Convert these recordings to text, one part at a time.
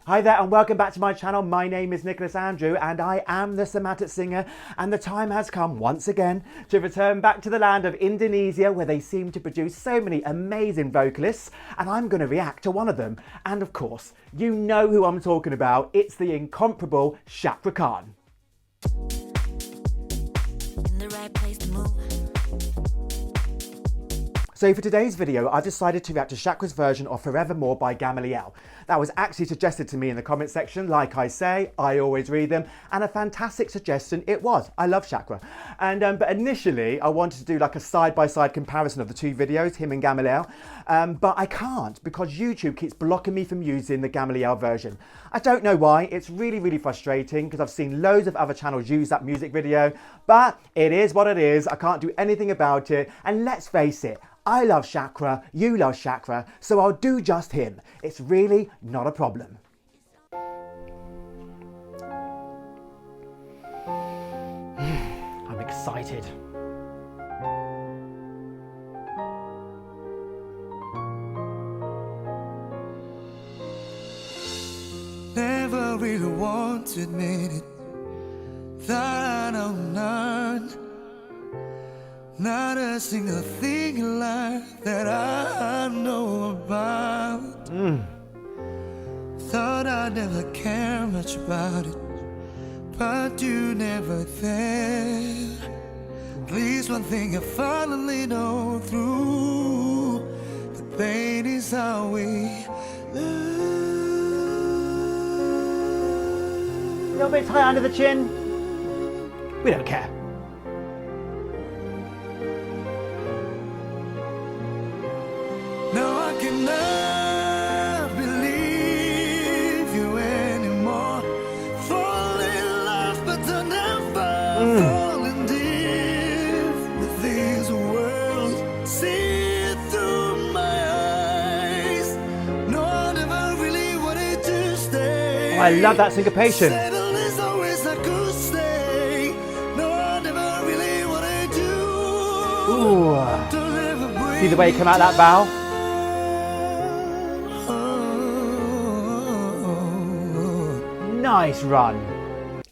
Hi there and welcome back to my channel. My name is Nicholas Andrew and I am the Somatic Singer, and the time has come once again to return back to the land of Indonesia, where they seem to produce so many amazing vocalists, and I'm going to react to one of them. And of course, you know who I'm talking about. It's the incomparable Cakra Khan. In the right place to move. So for today's video, I decided to react to Cakra's version of Forevermore by Gamaliel. That was actually suggested to me in the comment section. Like I say, I always read them, and a fantastic suggestion it was. I love Cakra. And but initially, I wanted to do like a side-by-side comparison of the two videos, him and Gamaliel, but I can't because YouTube keeps blocking me from using the Gamaliel version. I don't know why. It's really frustrating because I've seen loads of other channels use that music video, but it is what it is. I can't do anything about it, and let's face it, I love Cakra, you love Cakra, so I'll do just him. It's really not a problem. I'm excited. Never really want to admit it, that I know none. Not a single thing in life that I know about. Thought I'd never care much about it, but you never there. At least one thing I finally know through, the pain is how we love. A little bit tight under the chin. We don't care. Now I cannot believe you anymore. Fall in love, but don't ever fall in deep with this world. See it through my eyes. No, I never really wanted to stay. Oh, I love that syncopation. Settle is always I could stay. No, I never really wanted to. Ooh. Don't ever bring See the way he me came out that bow? Nice run.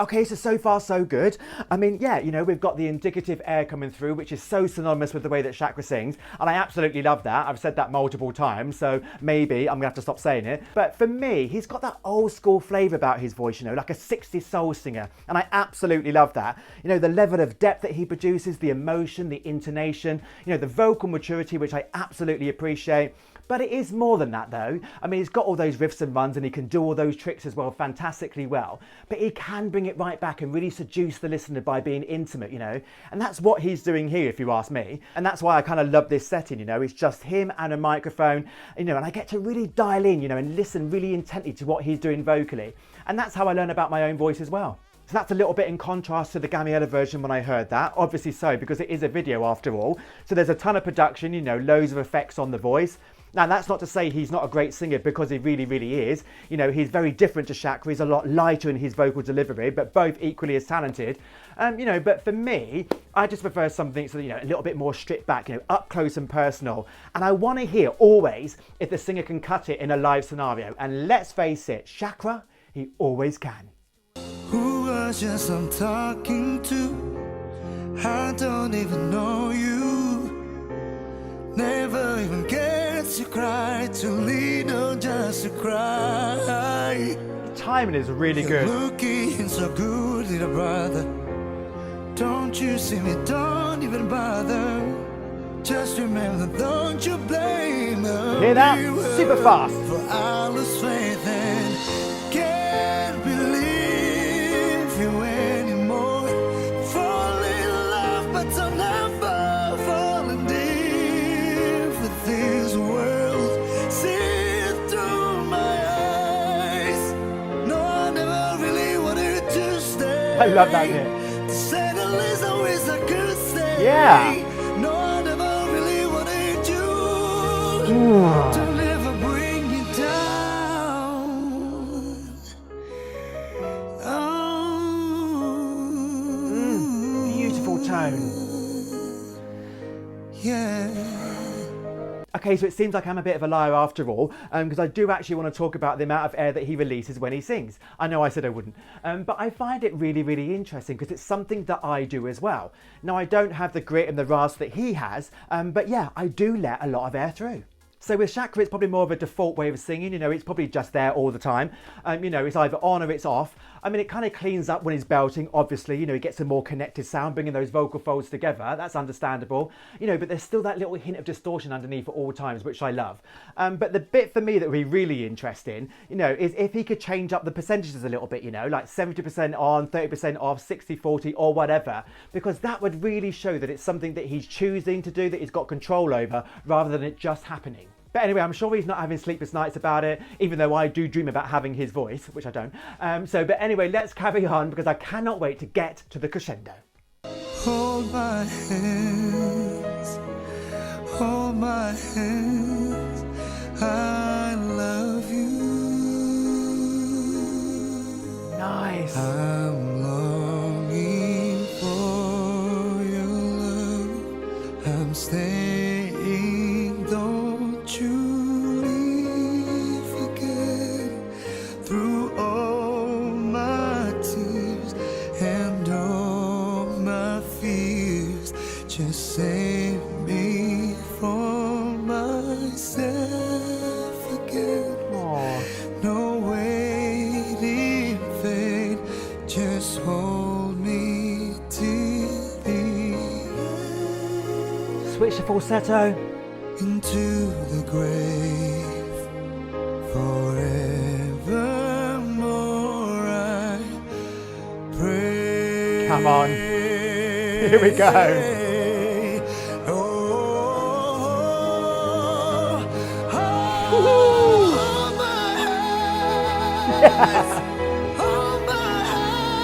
Okay, so far so good. I mean, yeah, you know, we've got the indicative air coming through, which is so synonymous with the way that Cakra sings, and I absolutely love that. I've said that multiple times, so maybe I'm gonna have to stop saying it. But for me, he's got that old school flavour about his voice, you know, like a 60s soul singer, and I absolutely love that. You know, the level of depth that he produces, the emotion, the intonation, you know, the vocal maturity, which I absolutely appreciate. But it is more than that though. I mean, he's got all those riffs and runs and he can do all those tricks as well fantastically well. But he can bring it right back and really seduce the listener by being intimate, you know. And that's what he's doing here, if you ask me. And that's why I kind of love this setting, you know. It's just him and a microphone, you know, and I get to really dial in, you know, and listen really intently to what he's doing vocally. And that's how I learn about my own voice as well. So that's a little bit in contrast to the Gamaliel version when I heard that. Obviously so, because it is a video after all. So there's a ton of production, you know, loads of effects on the voice. Now that's not to say he's not a great singer, because he really is. You know, he's very different to Cakra. He's a lot lighter in his vocal delivery, but both equally as talented. You know, but for me, I just prefer something so, you know, a little bit more stripped back, you know, up close and personal. And I want to hear always if the singer can cut it in a live scenario. And let's face it, Cakra, he always can. Who was just I'm talking to? I don't even know you. Never even gets to cry, to lean or just to cry. The timing is really good. Looking so good, little brother. Don't you see me? Don't even bother. Just remember, don't you blame me. Hear that? Super fast. For I lose faith and can't believe you anymore. Fall in love, but don't ever fall in deep with this world. See it through my eyes. No, I never really wanted to stay. I love that bit. To say the least, I wish I could stay. Yeah. No, I never really wanted you. Don't ever bring me down. Beautiful tone. Yeah. Okay, so it seems like I'm a bit of a liar after all, because I do actually want to talk about the amount of air that he releases when he sings. I know I said I wouldn't, but I find it really, really interesting because it's something that I do as well. Now, I don't have the grit and the rasp that he has, but yeah, I do let a lot of air through. So with Cakra, it's probably more of a default way of singing, you know, it's probably just there all the time. You know, it's either on or it's off. I mean, it kind of cleans up when he's belting, obviously, you know, he gets a more connected sound, bringing those vocal folds together, that's understandable. You know, but there's still that little hint of distortion underneath at all times, which I love. But the bit for me that would be really interesting, you know, is if he could change up the percentages a little bit, you know, like 70% on, 30% off, 60-40 or whatever, because that would really show that it's something that he's choosing to do, that he's got control over, rather than it just happening. But anyway, I'm sure he's not having sleepless nights about it, even though I do dream about having his voice, which I don't. But anyway, let's carry on because I cannot wait to get to the crescendo. Hold my hands, hold my hands, I love you. Nice. I'm longing for your love, I'm staying, don't you leave again, through all my tears and all my fears, just save me from myself again. Aww. No waiting vain, just hold me till the end. Switch to falsetto. Into the grave, forevermore I pray. Come on. Here we go.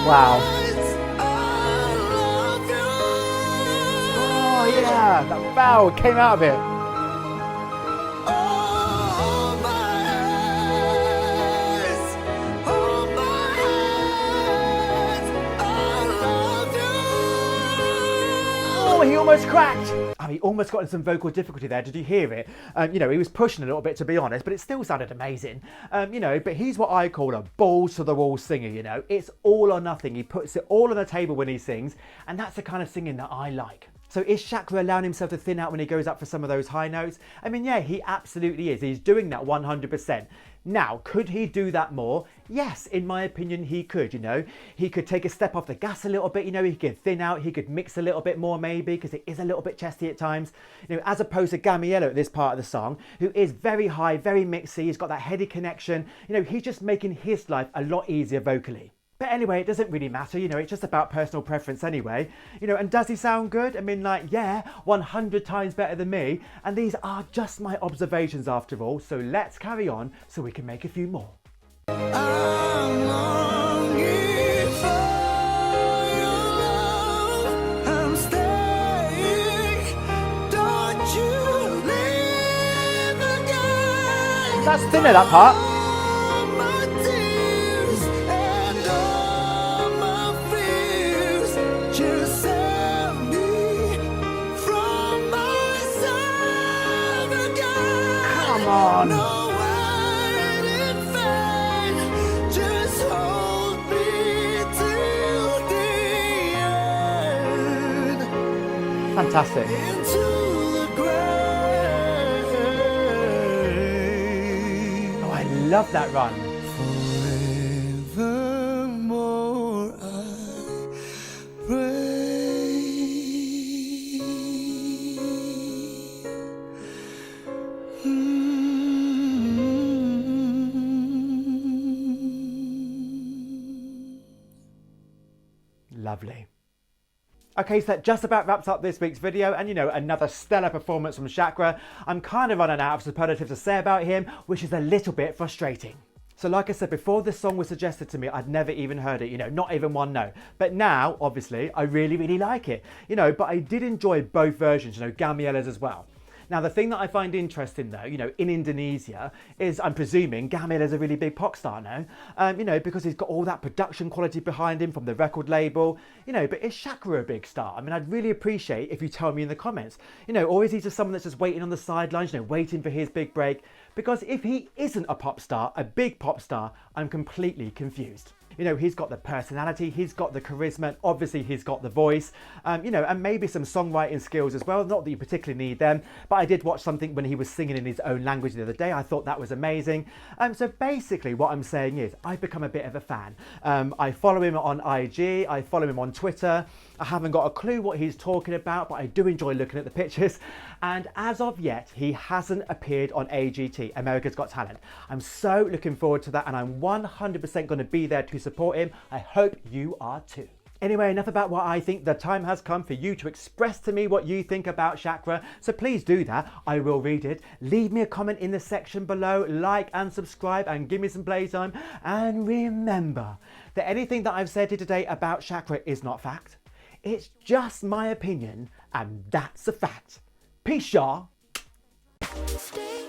Wow. Oh yeah, that bow came out of it. Oh, he almost cracked. Oh, he almost got in some vocal difficulty there. Did you hear it? You know, he was pushing a little bit, to be honest, but it still sounded amazing. You know, but he's what I call a balls to the wall singer, you know. It's all or nothing. He puts it all on the table when he sings, and that's the kind of singing that I like. So is Cakra allowing himself to thin out when he goes up for some of those high notes? I mean, yeah, he absolutely is. He's doing that 100%. Now, could he do that more? Yes, in my opinion, he could, you know. He could take a step off the gas a little bit, you know, he could thin out, he could mix a little bit more maybe, because it is a little bit chesty at times. You know, as opposed to Gamiello at this part of the song, who is very high, very mixy, he's got that heady connection. You know, he's just making his life a lot easier vocally. But anyway, it doesn't really matter, you know, it's just about personal preference anyway. You know, and does he sound good? I mean, like, yeah, 100 times better than me. And these are just my observations after all, so let's carry on so we can make a few more. I'm longing for your love, I'm staying, don't you leave again. That's thinner, that part. All my tears and all my fears, just save me from myself again. Come on. No waiting vain, just hold me till the end. Fantastic. Into the grave. Oh, I love that run. Forevermore I pray. Lovely. Okay, so that just about wraps up this week's video, and you know, another stellar performance from Cakra. I'm kind of running out of superlatives to say about him, which is a little bit frustrating. So like I said, before this song was suggested to me, I'd never even heard it, you know, not even one note. But now, obviously, I really, really like it, you know, but I did enjoy both versions, you know, Gamiello's as well. Now, the thing that I find interesting though, you know, in Indonesia is I'm presuming Gamil is a really big pop star now, you know, because he's got all that production quality behind him from the record label, you know, but is Cakra a big star? I mean, I'd really appreciate if you tell me in the comments, you know, or is he just someone that's just waiting on the sidelines, you know, waiting for his big break? Because if he isn't a pop star, a big pop star, I'm completely confused. You know, he's got the personality, he's got the charisma, and obviously he's got the voice, you know, and maybe some songwriting skills as well. Not that you particularly need them, but I did watch something when he was singing in his own language the other day. I thought that was amazing. So basically what I'm saying is I've become a bit of a fan. I follow him on IG, I follow him on Twitter. I haven't got a clue what he's talking about, but I do enjoy looking at the pictures. And as of yet, he hasn't appeared on AGT, America's Got Talent. I'm so looking forward to that, and I'm 100% going to be there to support him. I hope you are too. Anyway, enough about what I think. The time has come for you to express to me what you think about Cakra. So please do that. I will read it. Leave me a comment in the section below. Like and subscribe and give me some playtime. And remember that anything that I've said here today about Cakra is not fact. It's just my opinion, and that's a fact. Peace, y'all. Stay